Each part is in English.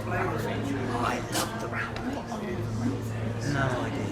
I love the round. No idea.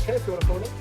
Okay, if you want to hold it.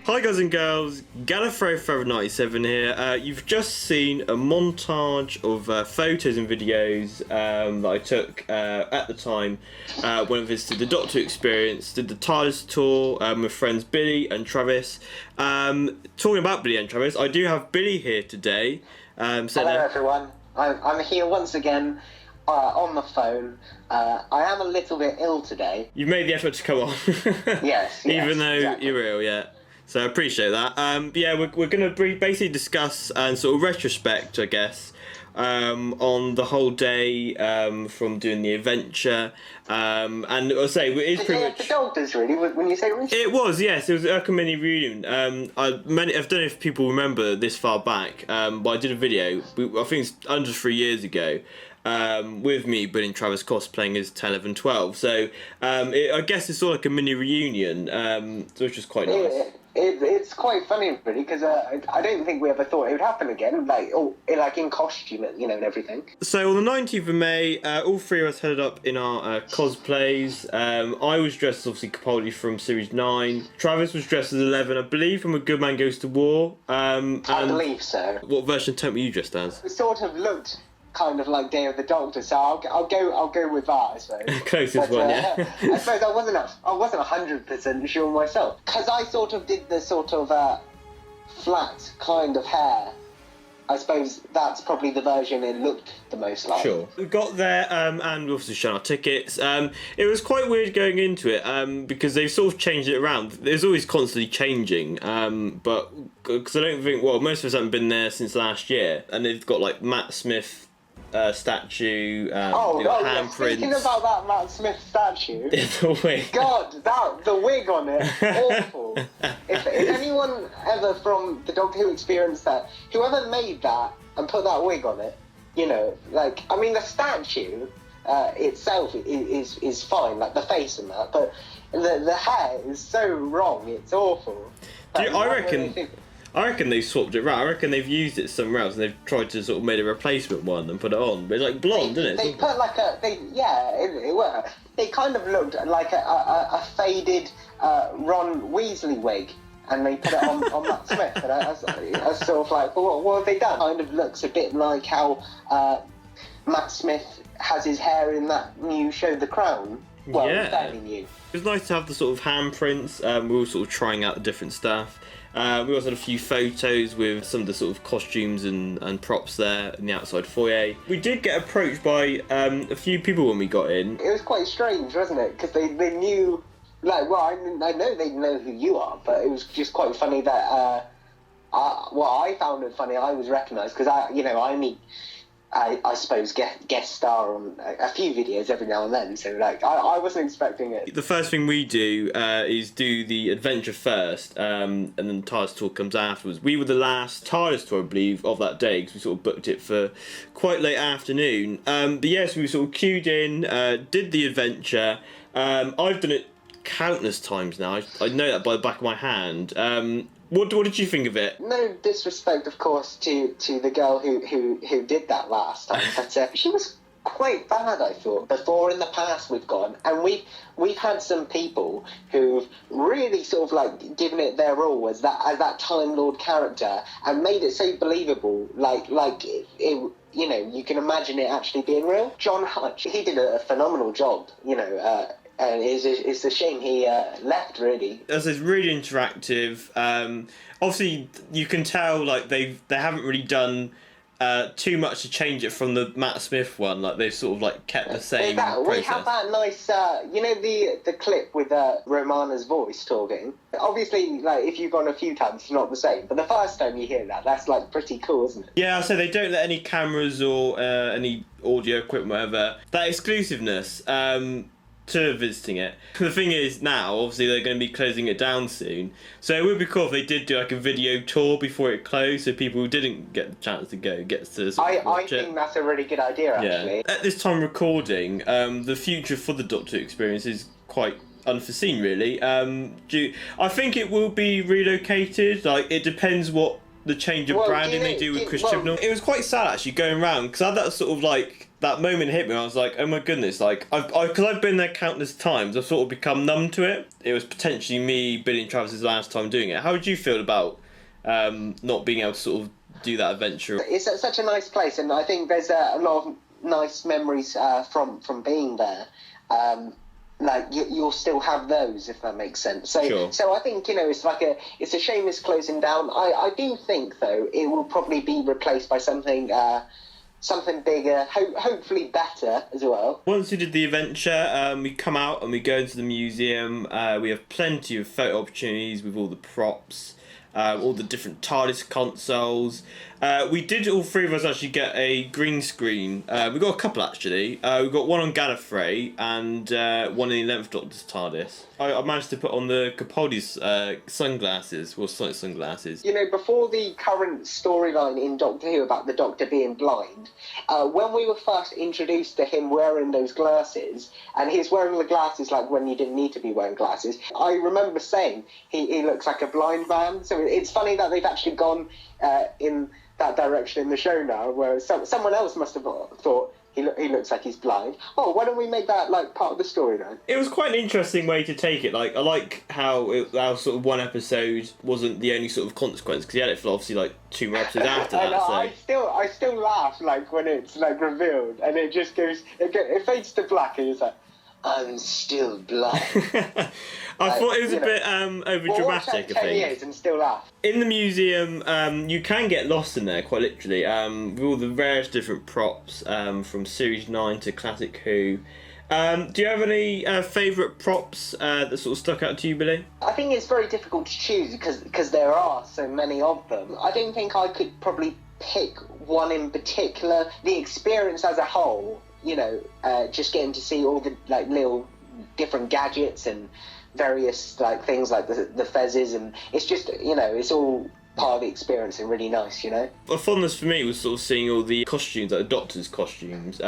Hi guys and girls, GF97 here. You've just seen a montage of photos and videos that I took at the time when I visited the Doctor Experience, did the Tardis Tour with friends Billy and Travis. Talking about Billy and Travis, I do have Billy here today. Hello everyone, I'm here once again on the phone. I am a little bit ill today. You've made the effort to come on. Yes, Even though exactly. you're ill, yeah. So I appreciate that. Yeah, we're going to basically discuss and sort of retrospect, I guess, on the whole day from doing the adventure. And I'll say it's pretty much the Doctors, really. When you say it was, yes, it was like a mini reunion. I don't know if people remember this far back, but I did a video. I think it's under 3 years ago. With me, Billy and Travis cosplaying as 10, 11, 12. So I guess it's sort of like a mini reunion, which is quite nice. It's quite funny, really, because I don't think we ever thought it would happen again, like in costume, and everything. So on the 19th of May, all three of us headed up in our cosplays. I was dressed obviously Capaldi from Series 9. Travis was dressed as 11, I believe, from A Good Man Goes to War. And I believe so. What version of Tent were you dressed as? It sort of looked kind of like Day of the Doctor, so I'll go with that, I suppose. Closest one, yeah. I suppose I wasn't 100% sure myself, because I sort of did the sort of flat kind of hair. I suppose that's probably the version it looked the most like. Sure. We got there and we also shown our tickets. It was quite weird going into it because they've sort of changed it around. There's always constantly changing, but because I don't think, well, most of us haven't been there since last year, and they've got like Matt Smith statue, handprints. Speaking about that Matt Smith statue, the wig. God, the wig on it, awful. If anyone ever from the Doctor Who experienced that, whoever made that and put that wig on it, I mean, the statue itself is fine, like the face and that, but the hair is so wrong, it's awful. I reckon they swapped it around. I reckon they've used it somewhere else and they've tried to sort of made a replacement one and put it on. But it's like blonde, isn't it? They put like it kind of looked like a faded Ron Weasley wig, and they put it on Matt Smith. And I was sort of like, well, what have they done? Kind of looks a bit like how Matt Smith has his hair in that new show, The Crown. Well, yeah. Fairly new. It was nice to have the sort of handprints. We were sort of trying out the different stuff. We also had a few photos with some of the sort of costumes and props there in the outside foyer. We did get approached by a few people when we got in. It was quite strange, wasn't it? Because they knew, I know they know who you are, but it was just quite funny that, I found it funny, I was recognised, because I suppose guest star on a few videos every now and then, so I wasn't expecting it. The first thing we do is do the adventure first, and then the TARDIS Tour comes afterwards. We were the last TARDIS Tour, I believe, of that day, because we sort of booked it for quite late afternoon. But yes, we sort of queued in, did the adventure. I've done it countless times now. I know that by the back of my hand. What did you think of it? No disrespect, of course, to the girl who did that last time, but she was quite bad, I thought. Before in the past we've gone, and we've had some people who've really sort of given it their all as that Time Lord character and made it so believable, you can imagine it actually being real. John Hutch, he did a phenomenal job, and it's a shame he left, really. As it's really interactive. Obviously, you can tell they haven't really done too much to change it from the Matt Smith one. They've sort of kept the same process. We have that nice, the clip with Romana's voice talking. Obviously, if you've gone a few times, it's not the same. But the first time you hear that, that's pretty cool, isn't it? Yeah, so they don't let any cameras or any audio equipment, whatever. That exclusiveness. To visiting it. The thing is now, obviously they're going to be closing it down soon, so it would be cool if they did do a video tour before it closed, so people who didn't get the chance to go gets to I think that's a really good idea, actually. Yeah. At this time recording, the future for the Doctor Experience is quite unforeseen, really. I think it will be relocated. It depends what the change of branding they do with Chris Chibnall. It was quite sad actually going around, because I had that sort of that moment hit me. I was like, oh my goodness, like because I've been there countless times. I've sort of become numb to it. It was potentially me, Billy and Travis's last time doing it. How would you feel about not being able to sort of do that adventure? It's such a nice place, and I think there's a lot of nice memories from being there. Like you'll still have those, if that makes sense. So, Sure. So I think it's a shame it's closing down. I do think though it will probably be replaced by something bigger, hopefully better as well. Once we did the adventure, we come out and we go into the museum. We have plenty of photo opportunities with all the props, all the different TARDIS consoles. We did, all three of us actually get a green screen. We got a couple actually. We got one on Gallifrey and one in the 11th Doctor's TARDIS. I managed to put on the Capaldi's sunglasses, well, Sonic sunglasses. You know, before the current storyline in Doctor Who about the Doctor being blind, when we were first introduced to him wearing those glasses, and he's wearing the glasses like when you didn't need to be wearing glasses, I remember saying he looks like a blind man. So it's funny that they've actually gone in that direction in the show now, where someone else must have thought he looks like he's blind. Oh, why don't we make that like part of the story then? It was quite an interesting way to take it. Like, I like how sort of one episode wasn't the only sort of consequence, because he had it for obviously like 2 more episodes after that. I still laugh like when it's like revealed and it just goes, it fades to black and it's like, I'm still blind. I thought it was a bit over dramatic. Watch that 10 years and still laugh. In the museum, you can get lost in there quite literally. With all the various different props, from Series 9 to Classic Who. Do you have any favourite props that sort of stuck out to you, Billy? I think it's very difficult to choose because there are so many of them. I don't think I could probably pick one in particular. The experience as a whole, you know, just getting to see all the like little different gadgets and various like things like the fezzes, and it's just, you know, it's all part of the experience and really nice, you know. A fondness for me was sort of seeing all the costumes, like the Doctor's costumes,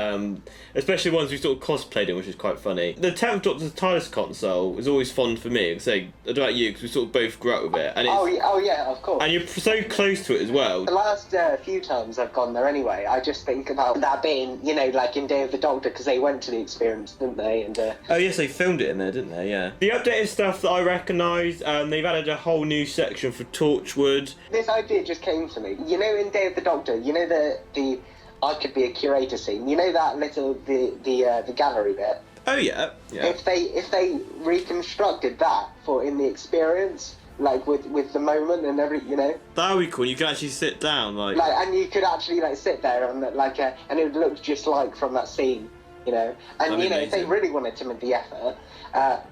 especially ones we sort of cosplayed in, which is quite funny. The 10th Doctor's TARDIS console is always fond for me. I don't know about you, because we sort of both grew up with it. And oh yeah, of course. And you're so close to it as well. The last few times I've gone there anyway, I just think about that being, you know, like in Day of the Doctor, because they went to the experience, didn't they? And oh yes, they filmed it in there, didn't they? Yeah. The updated stuff that I recognised, they've added a whole new section for Torchwood. This idea just came to me. You know, in Day of the Doctor, you know the I could be a curator scene. You know that little the gallery bit. Oh yeah. If they reconstructed that for in the experience, like with the moment and every, you know. That would be cool. You could actually sit down, like and you could actually like sit there and like and it would look just like from that scene, you know. And you know, if they really wanted to make the effort,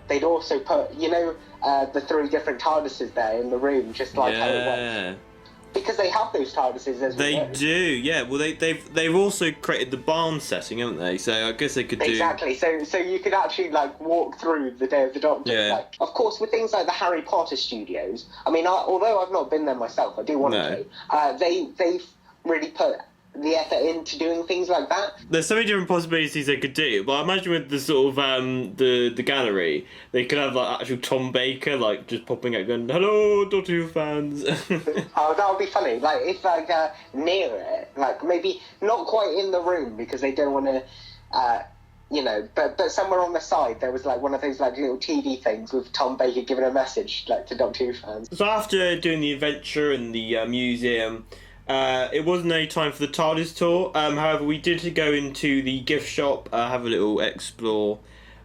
they'd also put, you know, the 3 different TARDISes there in the room, just like how it was. Because they have those TARDISes as well. They do, yeah. Well, they've also created the barn setting, haven't they? So I guess they could do... Exactly. So you could actually like walk through the Day of the Doctor. Yeah. Like, of course, with things like the Harry Potter studios, I mean, although I've not been there myself, I do want to. They've really put the effort into doing things like that. There's so many different possibilities they could do, but I imagine with the sort of the gallery, they could have like actual Tom Baker like just popping out going, "Hello, Doctor Who fans." Oh, that would be funny. Like if like near it, like maybe not quite in the room because they don't want to. You know, but somewhere on the side there was like one of those like little TV things with Tom Baker giving a message like to Doctor Who fans. So after doing the adventure in the museum, it wasn't any time for the Tardis tour. However, we did go into the gift shop, have a little explore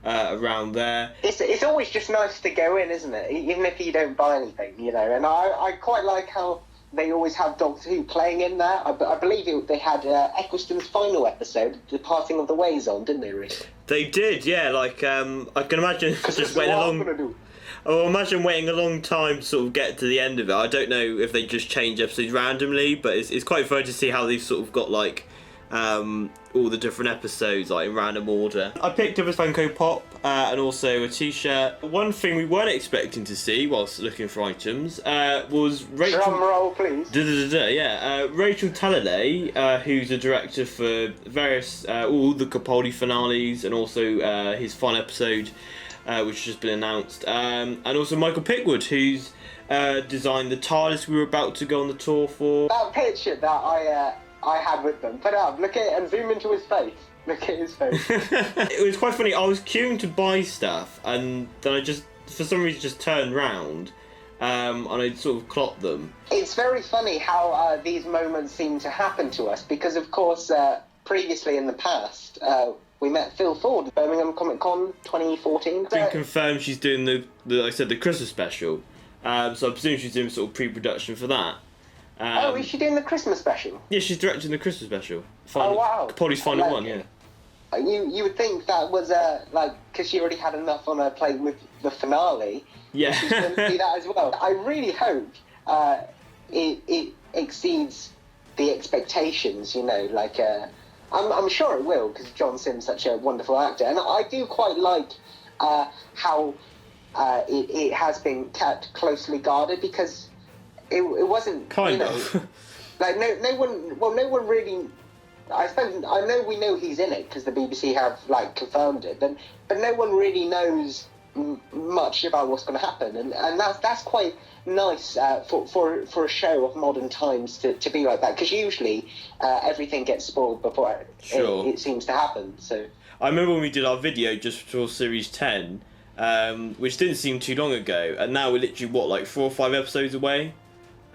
around there. It's always just nice to go in, isn't it? Even if you don't buy anything, you know. And I quite like how they always have Doctor Who playing in there. I believe they had Eccleston's final episode, The Parting of the Ways, on, didn't they, really? They did, yeah. Like, I can imagine just waiting along. Oh, imagine waiting a long time to sort of get to the end of it. I don't know if they just change episodes randomly, but it's quite fun to see how they've sort of got like all the different episodes like in random order. I picked up a Funko Pop and also a t-shirt. One thing we weren't expecting to see whilst looking for items was Rachel... Drum roll, please. Rachel Talalay, who's a director for various all the Capaldi finales and also his final episode, which has just been announced, and also Michael Pickwood, who's designed the TARDIS we were about to go on the tour for. That picture that I had with them, put it up, look at it and zoom into his face. Look at his face. It was quite funny. I was queuing to buy stuff, and then I just, for some reason, just turned round, and I sort of clocked them. It's very funny how these moments seem to happen to us, because of course, previously in the past, we met Phil Ford at Birmingham Comic Con 2014. It's been confirmed she's doing like I said, the Christmas special. So I presume she's doing sort of pre-production for that. Is she doing the Christmas special? Yeah, she's directing the Christmas special. Oh, wow. Polly's final one, yeah. You would think that was because she already had enough on her plate with the finale. Yeah. She's going to do that as well. I really hope it exceeds the expectations. I'm sure it will, because John Simm's such a wonderful actor, and I do quite like how it has been kept closely guarded, because it wasn't kind of no one really. I suppose we know he's in it because the BBC have confirmed it, but no one really knows much about what's going to happen, and that's quite nice for a show of modern times to be like that, because usually everything gets spoiled before it seems to happen. So I remember when we did our video just for Series 10, which didn't seem too long ago, and now we're literally 4 or 5 episodes away.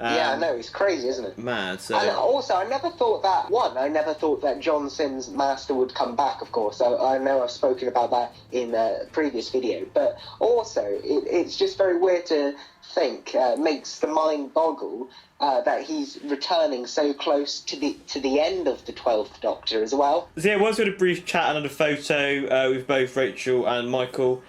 Yeah, I know, it's crazy, isn't it? Mad. So. And also, I never thought that John Simm's master would come back, of course. I know I've spoken about that in a previous video, but also, it's just very weird to think, makes the mind boggle, that he's returning so close to the end of the 12th Doctor as well. So yeah, once we had a brief chat and had a photo with both Rachel and Michael.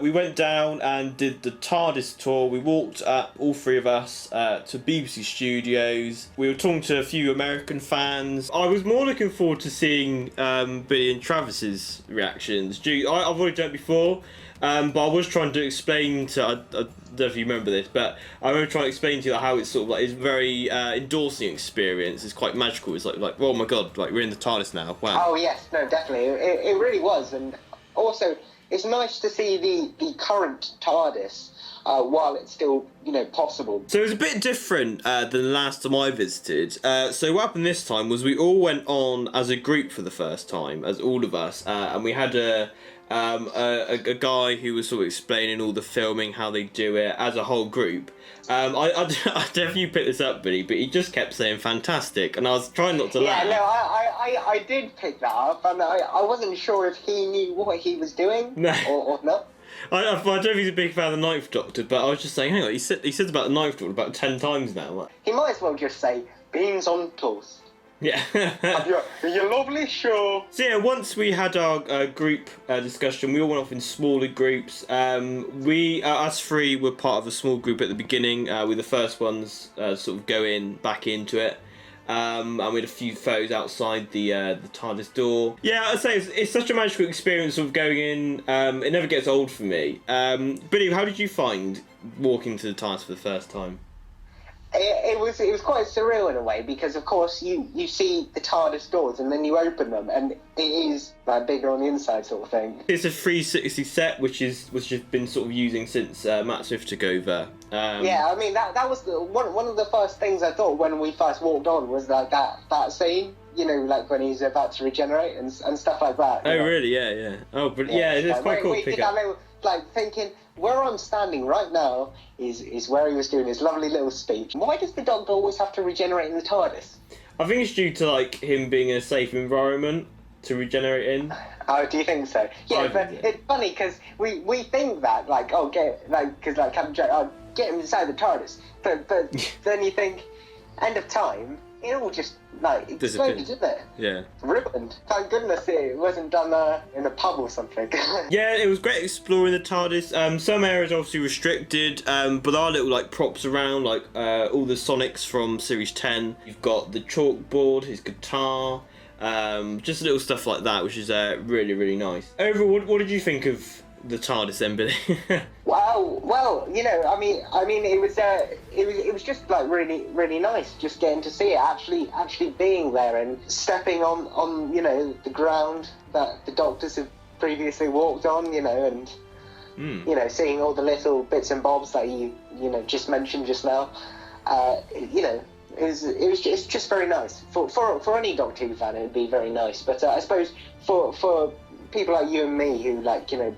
We went down and did the Tardis Tour. We walked up, all 3 of us, to BBC Studios. We were talking to a few American fans. I was more looking forward to seeing Billy and Travis's reactions. I've already done it before, but I was trying to explain to... I don't know if you remember this, but I remember trying to explain to you how it's sort of it's very endorsing experience. It's quite magical. It's like oh my god, we're in the TARDIS now. Wow. Oh yes, no, definitely. It really was, and also... It's nice to see the current TARDIS while it's still, possible. So it was a bit different than the last time I visited. So what happened this time was we all went on as a group for the first time, as all of us, and we had a guy who was sort of explaining all the filming, how they do it, as a whole group. I don't know if you picked this up, Billy, but he just kept saying fantastic, and I was trying not to laugh. Yeah, no, I did pick that up, and I wasn't sure if he knew what he was doing or not. I don't know if he's a big fan of the Ninth Doctor, but I was just saying, hang on, he said about the Ninth Doctor about 10 times now. He might as well just say, beans on toast. Yeah. your lovely show. So yeah, once we had our group discussion, we all went off in smaller groups. Us 3 were part of a small group at the beginning. We were the first ones sort of going back into it. And we had a few photos outside the Tardis door. Yeah, I'd say it's such a magical experience of going in. It never gets old for me. Billy, how did you find walking to the Tardis for the first time? It was quite surreal in a way, because of course you see the TARDIS doors and then you open them and it is bigger on the inside sort of thing. It's a 360 set which has been sort of using since Matt Smith took over. Yeah, I mean that was one of the first things I thought when we first walked on was that scene. When he's about to regenerate and stuff like that. Oh really? Yeah. Oh, but yeah, it's quite cool to pick up. Thinking where I'm standing right now is where he was doing his lovely little speech. Why does the Doctor always have to regenerate in the TARDIS? I think it's due to him being in a safe environment to regenerate in. Oh, do you think so? Yeah, it's funny because we think that Captain Jack, get him inside the TARDIS, but then you think end of time. It all just exploded, didn't it? Yeah. Ruined. Thank goodness it wasn't done in a pub or something. Yeah, it was great exploring the TARDIS. Some areas obviously restricted, but there are little props around, all the Sonics from Series 10. You've got the chalkboard, his guitar, just little stuff like that, which is really, really nice. Overall, what did you think of the TARDIS then, Billy? Well, I mean, it was just really, really nice just getting to see it, actually being there and stepping on the ground that the Doctors have previously walked on, and seeing all the little bits and bobs that you just mentioned just now. It's just very nice for any Doctor Who fan. It would be very nice, but I suppose for people like you and me who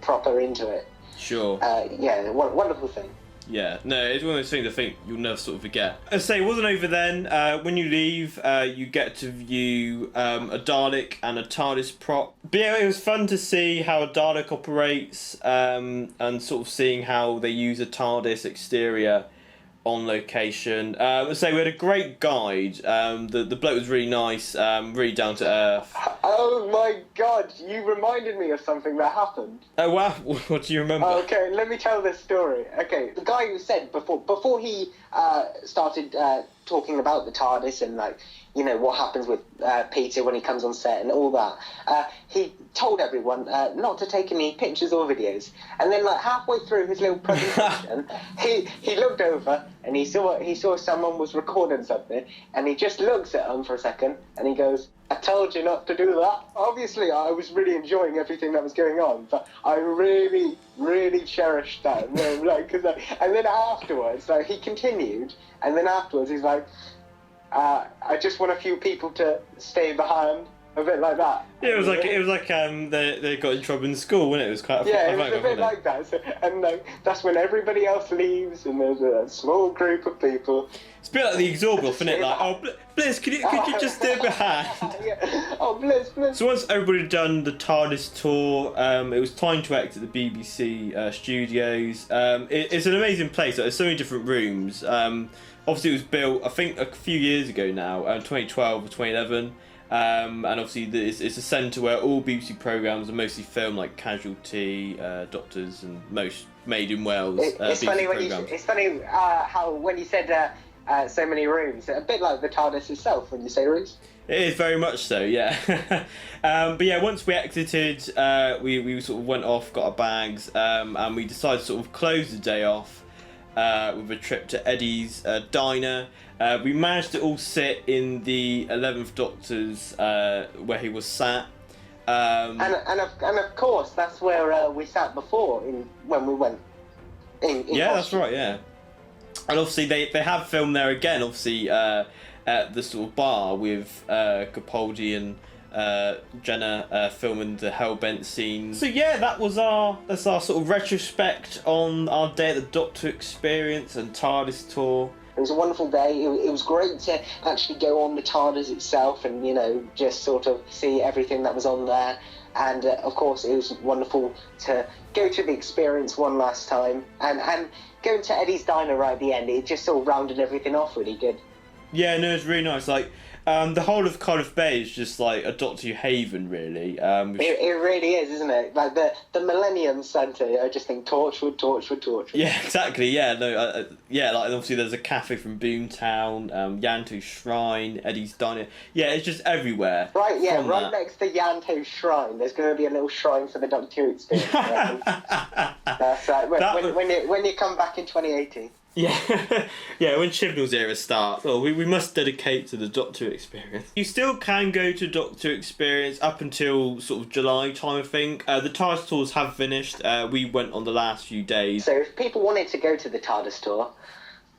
proper into it. Sure. Wonderful thing. Yeah, no, it's one of those things I think you'll never sort of forget. As I say, it wasn't over then. When you leave, you get to view a Dalek and a TARDIS prop. But yeah, it was fun to see how a Dalek operates and sort of seeing how they use a TARDIS exterior on location. So we had a great guide. The bloke was really nice, really down to earth. Oh my god, you reminded me of something that happened. Oh wow, what do you remember? Okay, let me tell this story. Okay, the guy who said before he started talking about the TARDIS and what happens with Peter when he comes on set and all that, he told everyone not to take any pictures or videos. And then halfway through his little presentation, he looked over and he saw someone was recording something, and he just looks at them for a second and he goes, "I told you not to do that." Obviously, I was really enjoying everything that was going on, but I really, really cherished that. And then afterwards, he continued, and then afterwards he's like, "I just want a few people to stay behind." A bit like that. Yeah, it was like they got in trouble in school, wasn't it? It was quite. It was a bit like that. So, and that's when everybody else leaves, and there's a small group of people. It's a bit like the Exorbital, isn't it? Like, oh, Bliss, could you just stay behind? Yeah. Oh, Bliss. So once everybody had done the TARDIS tour, it was time to exit the BBC studios. It's an amazing place. There's so many different rooms. Obviously, it was built, I think, a few years ago now, 2012 or 2011. And obviously, it's a centre where all BBC programmes are mostly filmed, like Casualty, Doctors, and most Made in Wales. It's funny how when you said so many rooms, a bit like the TARDIS itself when you say rooms. It is very much so, yeah. But yeah, once we exited, we sort of went off, got our bags, and we decided to sort of close the day off with a trip to Eddie's diner. We managed to all sit in the 11th Doctor's where he was sat. And of course, that's where we sat before when we went in yeah, that's right, yeah. And obviously they have filmed there again, obviously, at the sort of bar with Capaldi and Jenna filming the Hellbent scene. So yeah, that's our sort of retrospect on our day at the Doctor Experience and TARDIS Tour. It was a wonderful day. It was great to actually go on the TARDIS itself and, just sort of see everything that was on there. And, of course, it was wonderful to go to the experience one last time. And going to Eddie's Diner right at the end, it just sort of rounded everything off really good. Yeah, no, it's really nice. The whole of Cardiff Bay is just like a Doctor Who haven, really. It really is, isn't it? Like the Millennium Centre, I just think Torchwood. Yeah, exactly. Yeah, no, obviously there's a cafe from Boomtown, Yanto Shrine, Eddie's Diner. Yeah, it's just everywhere. Right, yeah, next to Yanto Shrine, there's going to be a little shrine for the Doctor Who experience. That's right. When you come back in 2018. Yeah, yeah. When Chibnall's era starts, we must dedicate to the Doctor Experience. You still can go to Doctor Experience up until sort of July time, I think. The TARDIS tours have finished. We went on the last few days. So if people wanted to go to the TARDIS tour,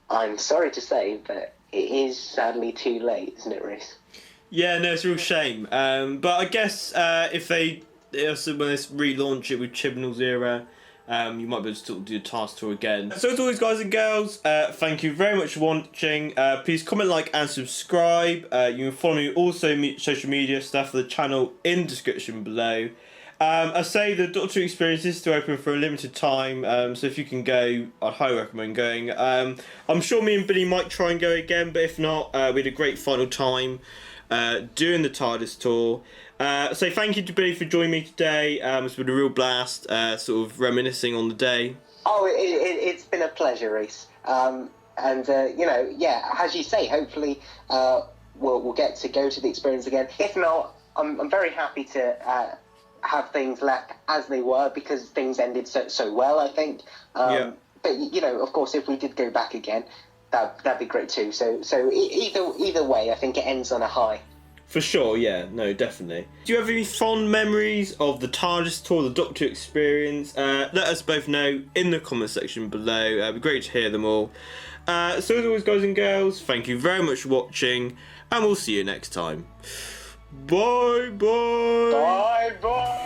I'm sorry to say, but it is sadly too late, isn't it, Reese? Yeah, no, it's a real shame. But I guess if when they relaunch it with Chibnall's era. You might be able to still do a TARDIS tour again. So as always, guys and girls, thank you very much for watching. Please comment, like and subscribe. You can follow me also social media stuff for the channel in the description below. I say the Doctor Experience is still open for a limited time, so if you can go, I'd highly recommend going. I'm sure me and Billy might try and go again, but if not, we had a great final time doing the TARDIS tour. So thank you to Billy for joining me today. It's been a real blast, sort of reminiscing on the day. Oh, it's been a pleasure, Reese. And as you say, hopefully we'll get to go to the experience again. If not, I'm very happy to have things left as they were because things ended so well, I think. Yeah. But of course, if we did go back again, that'd be great too. So either way, I think it ends on a high. For sure, yeah, no, definitely. Do you have any fond memories of the Tardis Tour, the Doctor Who experience? Let us both know in the comment section below. It'd be great to hear them all. So as always, guys and girls, thank you very much for watching, and we'll see you next time. Bye bye. Bye bye.